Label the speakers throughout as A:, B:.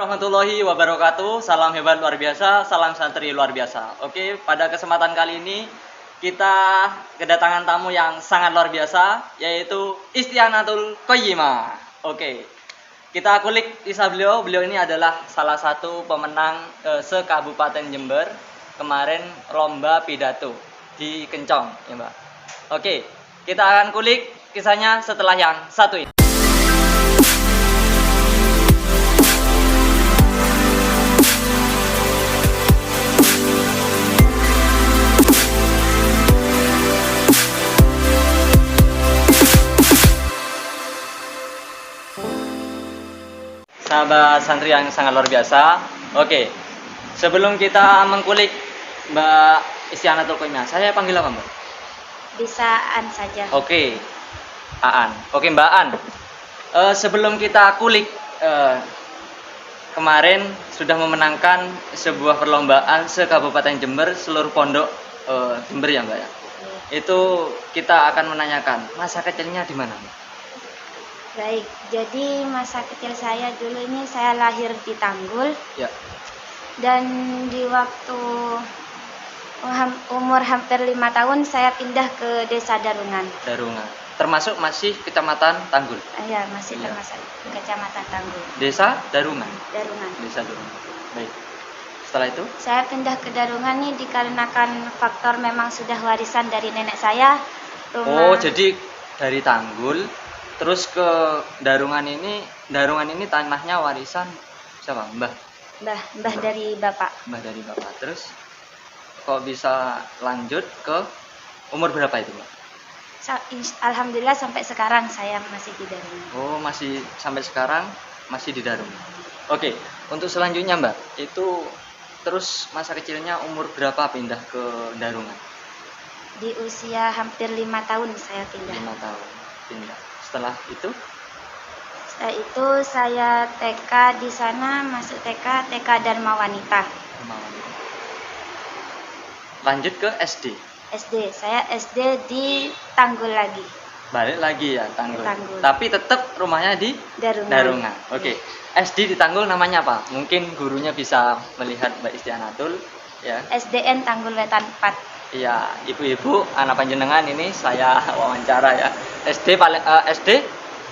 A: warahmatullahi wabarakatuh. Salam hebat luar biasa, salam santri luar biasa. Oke, pada kesempatan kali ini kita kedatangan tamu yang sangat luar biasa, yaitu Istianatul Qayyimah. Oke, kita kulik kisah beliau. Beliau ini adalah salah satu pemenang se-Kabupaten Jember kemarin lomba pidato di Kencong, ya Mbak. Oke, kita akan kulik kisahnya setelah yang satu ini. Sahabat santri yang sangat luar biasa. Oke, sebelum kita mengkulik Mbak Istianatul Qayyimah, saya panggil apa Mbak?
B: Bisa Aan saja.
A: Oke, Aan. Oke Mbak Aan, sebelum kita kulik, kemarin sudah memenangkan sebuah perlombaan se-Kabupaten Jember, seluruh pondok Jember ya Mbak ya. Itu kita akan menanyakan masa kecilnya di mana Mbak?
B: Baik, jadi masa kecil saya dulu ini saya lahir di Tanggul.
A: Ya.
B: Dan di waktu umur hampir 5 tahun saya pindah ke Desa Darungan.
A: Darungan. Termasuk masih Kecamatan Tanggul.
B: Ya, masih
A: Ya.
B: termasuk Kecamatan Tanggul.
A: Desa Darungan.
B: Darungan.
A: Desa Darungan. Baik. Setelah itu?
B: Saya pindah ke Darungan ini dikarenakan faktor memang sudah warisan dari nenek saya.
A: Oh, jadi dari Tanggul terus ke Darungan ini tanahnya warisan siapa?
B: Mbah dari bapak.
A: Mbah dari bapak. Terus kok bisa lanjut ke umur berapa itu, Mbak?
B: Alhamdulillah sampai sekarang saya masih di Darungan.
A: Oh, masih sampai sekarang masih di Darungan. Oke, untuk selanjutnya, Mbak, itu terus masa kecilnya umur berapa pindah ke Darungan?
B: Di usia hampir 5 tahun saya pindah.
A: 5 tahun pindah. Setelah itu
B: saya TK di sana, masuk TK Dharma Wanita.
A: Lanjut ke SD.
B: Saya SD di Tanggul lagi.
A: Balik lagi ya Tanggul.
B: Tanggul.
A: Tapi tetap rumahnya di
B: Darungan.
A: Oke. SD di Tanggul namanya apa? Mungkin gurunya bisa melihat Mbak Istianatul ya.
B: SDN Tanggul Wetan 4.
A: Iya, ibu-ibu anak panjenengan ini saya wawancara ya. SD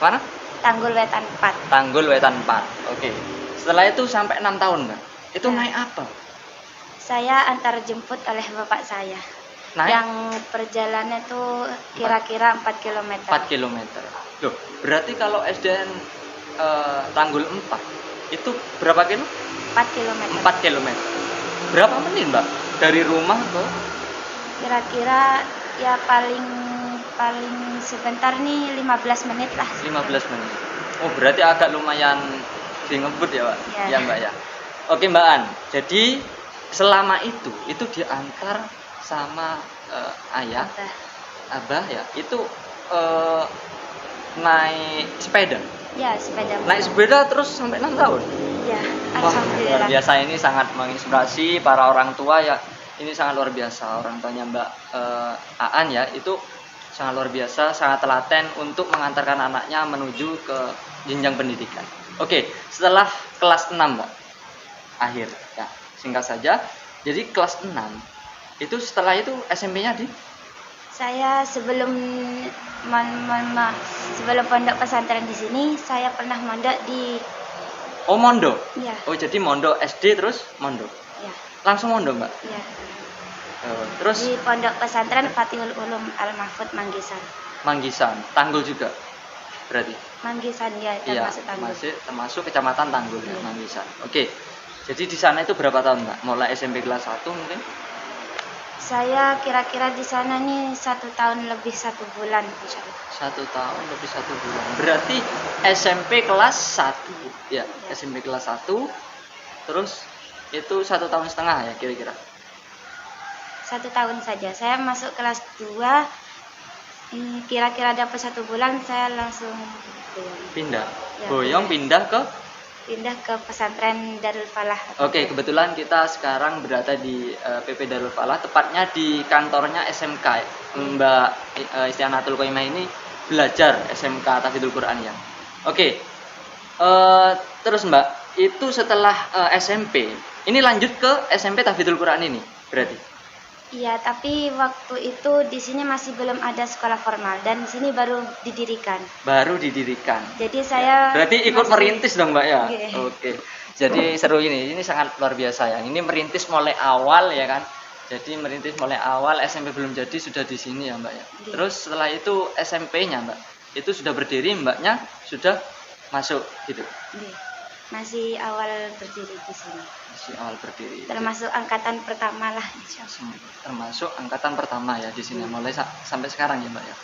A: mana?
B: Tanggul Wetan 4.
A: Tanggul Wetan 4. Oke. Setelah itu sampai 6 tahun, Mbak. Itu
B: Ya.
A: naik apa?
B: Saya antar jemput oleh bapak saya.
A: Naik
B: Yang perjalanan itu kira-kira 4 km.
A: 4 km. Loh, berarti kalau SDN Tanggul 4 itu berapa kilo?
B: 4 km.
A: 4 km. Berapa menit, Mbak? Dari rumah ke
B: Kira-kira ya paling sebentar nih 15 menit lah.
A: 15 menit. Oh, berarti agak lumayan ngebut ya, Pak?
B: Ya.
A: Ya, Mbak ya. Oke, Mbak An. Jadi selama itu diantar sama ayah, abah ya. Itu naik sepeda.
B: Ya, sepeda.
A: Naik sepeda terus sampai 6 tahun.
B: Ya,
A: Wah, luar
B: alhamdulillah.
A: biasa, ini sangat menginspirasi para orang tua ya. Ini sangat luar biasa, orang tuanya Mbak Aan ya, itu sangat luar biasa, sangat telaten untuk mengantarkan anaknya menuju ke jenjang pendidikan. Oke, setelah kelas 6 Mbak, akhir ya, singkat saja. Jadi kelas 6 itu setelah itu SMP-nya di?
B: Saya sebelum pondok pesantren di sini, saya pernah mondok di.
A: Oh, mondok.
B: Ya,
A: Oh, jadi mondok SD terus mondok.
B: ya,
A: Langsung mondok, Mbak.
B: ya.
A: Terus
B: Di pondok pesantren Fatihul Ulum Al Mahfud Manggisan.
A: Manggisan, Tanggul juga. Berarti.
B: Manggisan ya,
A: Iya,
B: termasuk Tanggul.
A: termasuk Kecamatan Tanggul ya,
B: Iya.
A: Manggisan. Oke. Jadi di sana itu berapa tahun, Mbak? Mulai SMP kelas 1 mungkin?
B: Saya kira-kira di sana nih 1 tahun lebih 1 bulan, insya Allah.
A: 1 tahun lebih 1 bulan. Berarti SMP kelas 1. Ya,
B: Ya.
A: SMP kelas 1. Terus itu 1 tahun setengah ya kira-kira.
B: 1 tahun saja. Saya masuk kelas 2, kira-kira dapat 1 bulan saya langsung
A: Pindah.
B: Ya,
A: Boyong pindah ke.
B: pindah ke pesantren Darul Falah.
A: Oke, kebetulan kita sekarang berada di PP Darul Falah, tepatnya di kantornya SMK. Mbak Istianatul Qayyimah ini belajar SMK Tahfidzul Quran ya. Oke. Terus Mbak, itu setelah SMP. Ini lanjut ke SMP Tahfidzul Quran ini berarti.
B: Iya, tapi waktu itu di sini masih belum ada sekolah formal dan di sini baru didirikan.
A: Baru didirikan.
B: Jadi saya
A: Berarti ikut merintis dong Mbak ya.
B: Oke.
A: Oke. Jadi seru ini sangat luar biasa ya. Ini merintis mulai awal ya kan. Jadi merintis mulai awal, SMP belum jadi sudah di sini ya Mbak ya.
B: Oke.
A: Terus setelah itu SMP-nya Mbak, itu sudah berdiri, Mbaknya sudah masuk gitu.
B: Oke. Masih awal berdiri di sini.
A: Masih awal berdiri.
B: Termasuk angkatan pertama lah, insya Allah.
A: Termasuk angkatan pertama ya di sini mulai sampai sekarang ya Mbak ya.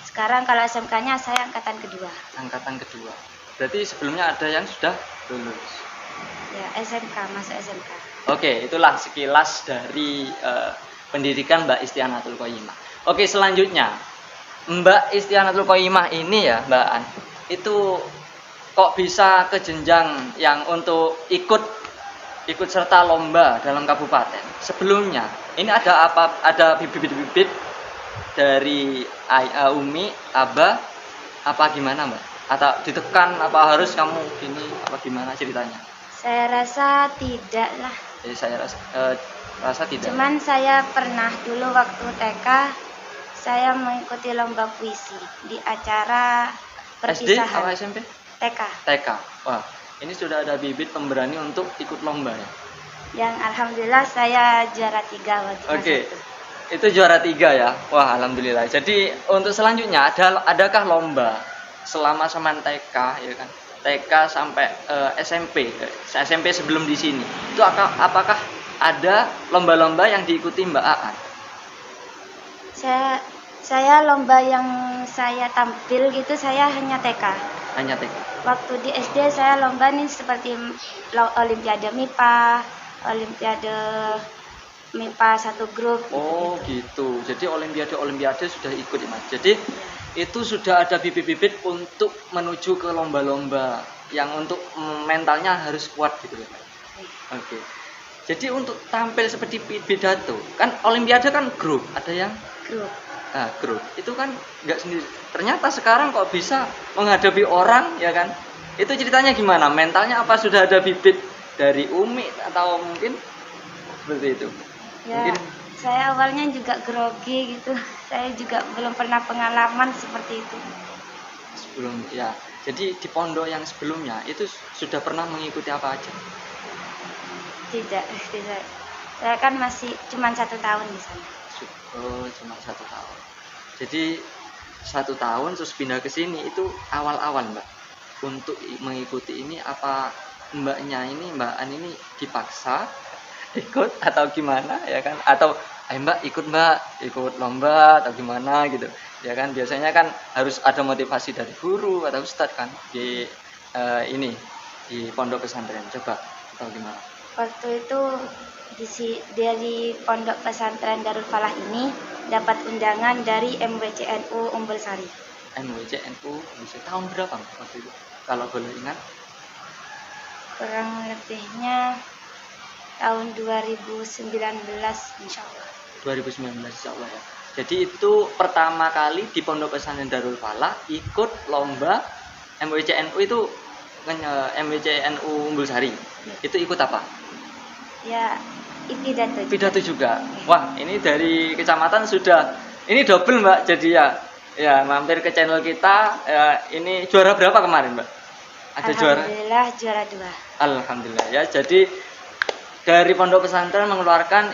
B: Sekarang kalau SMK-nya saya angkatan kedua.
A: Angkatan kedua. Berarti sebelumnya ada yang sudah lulus.
B: Ya, SMK, masuk SMK.
A: Oke, itulah sekilas dari pendidikan Mbak Istianatul Qoyimah. Oke, selanjutnya Mbak Istianatul Qoyimah ini ya Mbak An, itu kok bisa ke jenjang yang untuk ikut serta lomba dalam kabupaten. Sebelumnya ini ada bibit-bibit dari Umi, Aba, apa gimana Mbak? Atau ditekan apa harus kamu gini apa gimana ceritanya?
B: Saya rasa tidak lah.
A: Jadi saya rasa tidak.
B: Cuman saya pernah dulu waktu TK saya mengikuti lomba puisi di acara
A: SD
B: perpisahan.
A: apa SMP?
B: TK.
A: TK. Wah, ini sudah ada bibit pemberani untuk ikut lomba ya.
B: Yang alhamdulillah saya juara 3 waktu
A: Oke.
B: itu.
A: Itu juara 3 ya. Wah, alhamdulillah. Jadi untuk selanjutnya adakah lomba selama zaman TK ya kan? TK sampai SMP. SMP sebelum di sini. Itu apakah ada lomba-lomba yang diikuti Mbak Aan?
B: Saya lomba yang saya tampil gitu saya hanya TK.
A: Hanya TK.
B: Waktu di SD saya lomba nih seperti Olimpiade MIPA, Olimpiade MIPA 1 grup.
A: Oh gitu. Jadi olimpiade sudah ikut ya Mas. Jadi itu sudah ada bibit-bibit untuk menuju ke lomba-lomba yang untuk mentalnya harus kuat gitu ya. Oke. Jadi untuk tampil seperti pidato, kan olimpiade kan grup, ada yang
B: Grup.
A: nah, grup. Itu kan nggak sendiri. Ternyata sekarang kok bisa menghadapi orang ya kan? Itu ceritanya gimana? Mentalnya apa sudah ada bibit dari Umi atau mungkin seperti itu?
B: Ya,
A: Mungkin
B: saya awalnya juga grogi gitu. Saya juga belum pernah pengalaman seperti itu.
A: sebelum ya. Jadi di pondok yang sebelumnya itu sudah pernah mengikuti apa aja?
B: Tidak. Saya kan masih cuma 1 tahun di sana.
A: Oh, cuma 1 tahun. Jadi 1 tahun terus pindah ke sini itu awal-awal Mbak. Untuk mengikuti ini apa Mbaknya ini Mbak An ini dipaksa ikut atau gimana ya kan? Atau Mbak ikut lomba atau gimana gitu. Ya kan biasanya kan harus ada motivasi dari guru atau ustadz kan di ini di pondok pesantren. Coba atau gimana?
B: Waktu itu dari pondok pesantren Darul Falah ini dapat undangan dari MWCNU Umbul Sari.
A: MWCNU tahun berapa waktu itu? Kalau boleh ingat?
B: Kurang lebihnya tahun 2019 insya Allah.
A: 2019 insya Allah ya. Jadi itu pertama kali di Pondok Pesantren Darul Falah ikut lomba MWCNU itu MWCNU Umbul Sari. Itu ikut apa?
B: Ya, pidato.
A: Pidato juga. Wah, ini dari kecamatan sudah ini double Mbak. Jadi ya mampir ke channel kita. Ini juara berapa kemarin Mbak? Ada juara?
B: Alhamdulillah juara 2.
A: Alhamdulillah ya. Jadi dari pondok pesantren mengeluarkan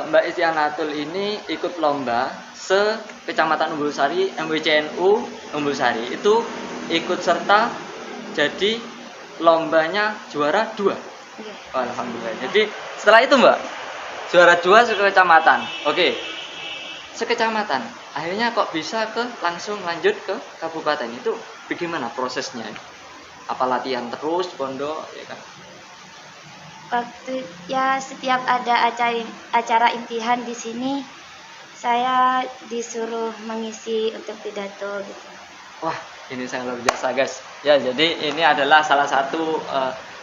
A: Mbak Istianatul ini ikut lomba se-Kecamatan Umbul Sari MWCNU Umbul Sari itu ikut serta jadi lombanya juara 2.
B: Iya.
A: Alhamdulillah. Jadi setelah itu Mbak juara 2 se-kecamatan. Oke. Se-kecamatan. Akhirnya kok bisa langsung lanjut ke kabupaten itu bagaimana prosesnya? Apa latihan terus pondok ya kan?
B: Waktu setiap ada acara intihan di sini saya disuruh mengisi untuk pidato gitu.
A: Wah, ini sangat luar biasa guys. Ya, jadi ini adalah salah satu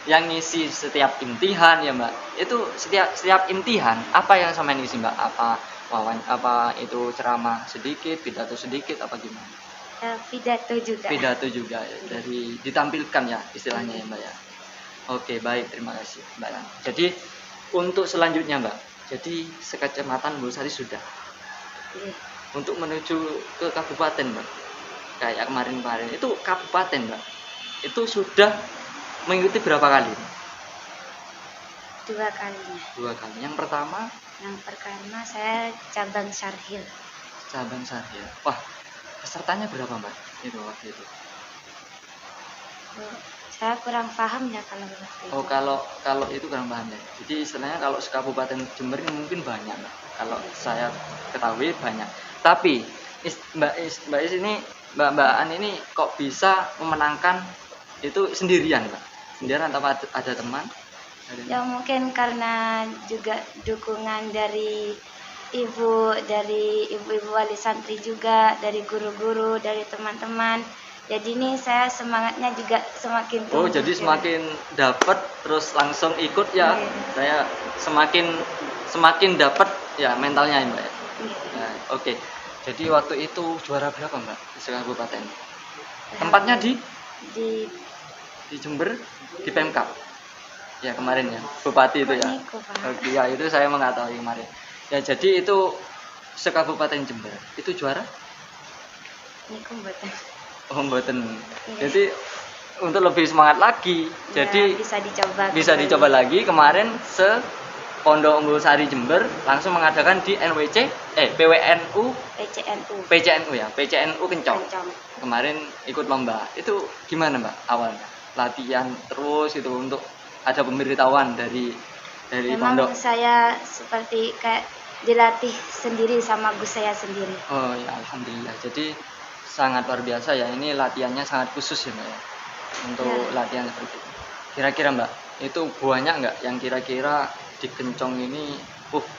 A: yang ngisi setiap intihan ya Mbak. Itu setiap intihan apa yang sama ngisi Mbak? Apa itu ceramah sedikit, pidato sedikit apa gimana?
B: Pidato juga.
A: Pidato juga ya, dari ditampilkan ya istilahnya ya Mbak ya. Oke, baik, terima kasih Mbak. Jadi untuk selanjutnya Mbak, jadi sekecamatan Umbulsari sudah.
B: Nggih.
A: Untuk menuju ke kabupaten Mbak, kayak kemarin-kemarin itu kabupaten Mbak, itu sudah mengikuti berapa kali?
B: 2 kalinya.
A: 2 kali. Yang pertama
B: Yang pertama saya cabang Sarhil.
A: cabang Sarhil. Wah, pesertanya berapa Mbak? Itu waktu itu.
B: Oh, saya kurang paham ya kalau waktu itu.
A: Oh, kalau itu kurang paham ya. Jadi istilahnya kalau sekabupaten Jember ini mungkin banyak Mbak. Kalau saya ketahui banyak. Tapi Mbak Is ini Mbak An ini kok bisa memenangkan itu sendirian Mbak? Sendirian atau ada teman?
B: Ya mungkin karena juga dukungan dari ibu-ibu wali santri juga, dari guru-guru, dari teman-teman. Jadi ini saya semangatnya juga semakin tumbuh.
A: Oh, jadi
B: gitu.
A: semakin dapat terus langsung ikut ya.
B: Iya.
A: Saya semakin dapat ya mentalnya Mbak ya.
B: Iya.
A: Nah, oke. Jadi waktu itu juara berapa Mbak di sekabupaten? Tempatnya di Jember di Pemkab. Ya kemarin ya, Bupati itu ya.
B: Niku, Pak.
A: Oke, ya itu saya mengetahui kemarin. Ya jadi itu sekabupaten Jember. Itu juara?
B: Niku mboten.
A: Oh, mboten.
B: Iya.
A: Jadi untuk lebih semangat lagi.
B: Ya,
A: Jadi
B: bisa dicoba. kembali.
A: lagi kemarin Pondok Umbulsari Jember langsung mengadakan di PCNU ya, PCNU Kencong.
B: Kencang.
A: Kemarin ikut lomba. Itu gimana Mbak awalnya? Latihan terus itu untuk ada pemberitahuan dari
B: Memang
A: pondok.
B: saya seperti kayak dilatih sendiri sama gus saya sendiri.
A: Oh ya, alhamdulillah. Jadi sangat luar biasa ya. Ini latihannya sangat khusus ya Mbak ya. Untuk
B: Ya.
A: latihan seperti itu. Kira-kira Mbak, itu banyak nggak yang kira-kira di Kencong ini,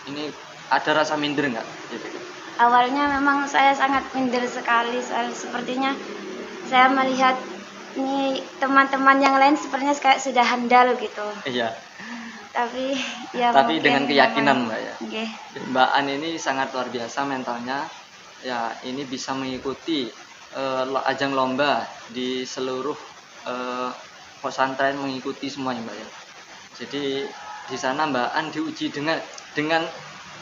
A: ini ada rasa minder nggak? Gitu.
B: Awalnya memang saya sangat minder sekali, sepertinya saya melihat nih teman-teman yang lain sepertinya kayak sudah handal gitu.
A: Iya.
B: Tapi ya
A: Tapi
B: mungkin
A: dengan keyakinan
B: memang-
A: Mbak ya.
B: Nggih.
A: Mbak An ini sangat luar biasa mentalnya. Ya, ini bisa mengikuti ajang lomba di seluruh pesantren, mengikuti semuanya Mbak ya. Jadi di sana Mbak An diuji dengan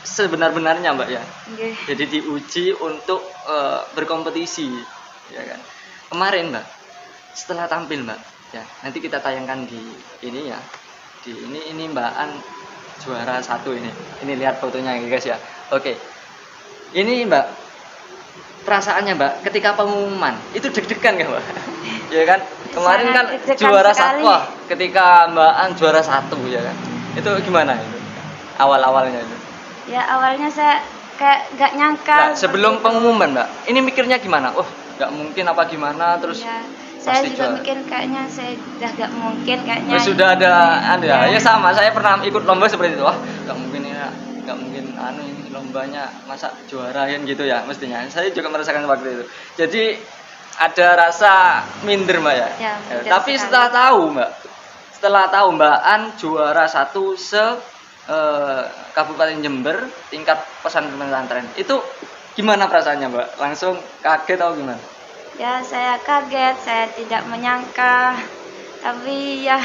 A: sebenar-benarnya Mbak ya.
B: Nggih.
A: Jadi diuji untuk berkompetisi, ya kan. Kemarin Mbak, setelah tampil Mbak, ya nanti kita tayangkan di ini ya. Di ini Mbak An juara 1 ini. Ini lihat fotonya ya guys ya. Oke. Ini Mbak, perasaannya Mbak ketika pengumuman itu deg-degan nggak Mbak? Ya kan. Kemarin
B: Sangat
A: kan
B: deg-degan
A: juara
B: sekali.
A: 1, wah, ketika Mbak An juara 1 ya kan. Itu gimana itu? Awal-awalnya itu.
B: Ya awalnya saya kayak nggak nyangka.
A: Nah, sebelum pengumuman Mbak, ini mikirnya gimana? Oh, nggak mungkin apa gimana terus
B: Ya, saya
A: pasti
B: juga
A: juara.
B: mikir kayaknya saya udah nggak mungkin kayaknya.
A: Oh, sudah ada ya.
B: Ya.
A: Ya sama, saya pernah ikut lomba seperti itu. Wah, nggak mungkin ya, nggak mungkin ini lombanya masa juara kan gitu ya mestinya. Saya juga merasakan waktu itu. Jadi ada rasa minder Mbak ya.
B: Ya, minder
A: Tapi
B: sekali.
A: setelah tahu Mbak An juara 1 Kabupaten Jember tingkat pesantren, itu gimana perasaannya Mbak? Langsung kaget atau gimana?
B: Ya saya kaget, saya tidak menyangka. Tapi ya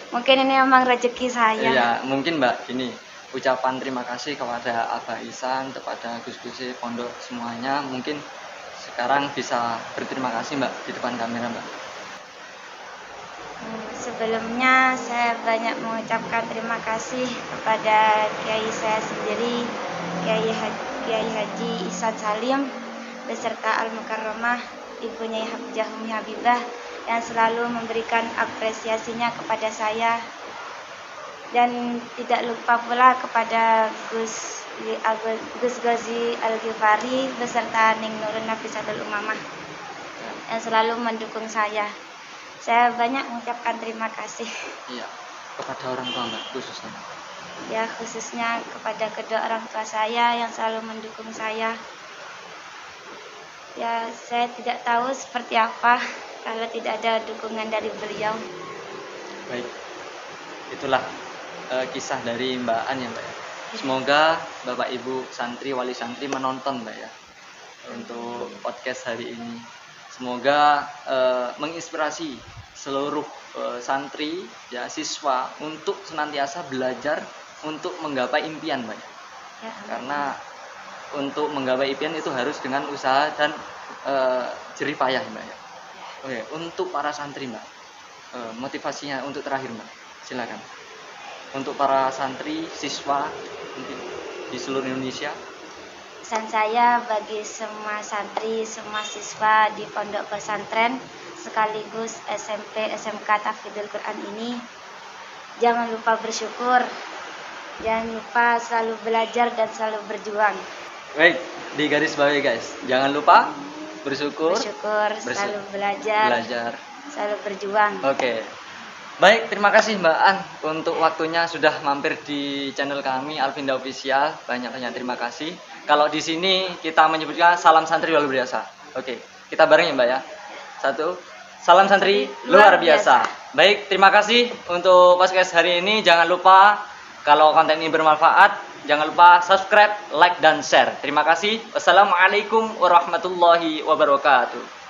B: mungkin ini memang rezeki saya.
A: Ya mungkin Mbak gini, ucapan terima kasih kepada Abah Ihsan, kepada Gus-Gus pondok semuanya. Mungkin sekarang bisa berterima kasih Mbak di depan kamera Mbak.
B: Sebelumnya saya banyak mengucapkan terima kasih kepada kiai saya sendiri, Kiai Haji Ihsan Salim beserta Al Mukarramah Ibu Nyai Hafijah Umi Habibah yang selalu memberikan apresiasinya kepada saya, dan tidak lupa pula kepada Gus Ghazi Al-Ghifari beserta Ning Nurun Nafisatul Umamah yang selalu mendukung saya. Saya banyak mengucapkan terima kasih.
A: Iya, kepada orang tua Mbak khususnya.
B: Ya, khususnya kepada kedua orang tua saya yang selalu mendukung saya. Ya, saya tidak tahu seperti apa kalau tidak ada dukungan dari beliau.
A: Baik, itulah kisah dari Mbak An ya Mbak ya. Semoga Bapak Ibu santri, wali santri menonton Mbak ya untuk podcast hari ini. Semoga menginspirasi seluruh santri ya siswa untuk senantiasa belajar untuk menggapai impian, Mbak.
B: Ya,
A: Karena untuk menggapai impian itu harus dengan usaha dan jerih payah, Mbak ya. Oke, untuk para santri, Mbak, motivasinya untuk terakhir, Mbak, silakan. Untuk para santri, siswa mungkin di seluruh Indonesia.
B: pesan saya bagi semua santri, semua siswa di pondok pesantren sekaligus SMP SMK Tahfidzul Quran ini, jangan lupa bersyukur, jangan lupa selalu belajar dan selalu berjuang.
A: Baik, di garis bawah guys, jangan lupa bersyukur,
B: Selalu belajar, selalu berjuang.
A: Oke. Baik, terima kasih Mbak An untuk waktunya sudah mampir di channel kami Alvinda Official. Banyak-banyak terima kasih. Kalau di sini kita menyebutnya salam santri luar biasa. Oke, kita bareng ya Mbak ya. 1, salam santri luar biasa. Baik, terima kasih untuk podcast hari ini. Jangan lupa kalau konten ini bermanfaat, jangan lupa subscribe, like, dan share. Terima kasih. Wassalamualaikum warahmatullahi wabarakatuh.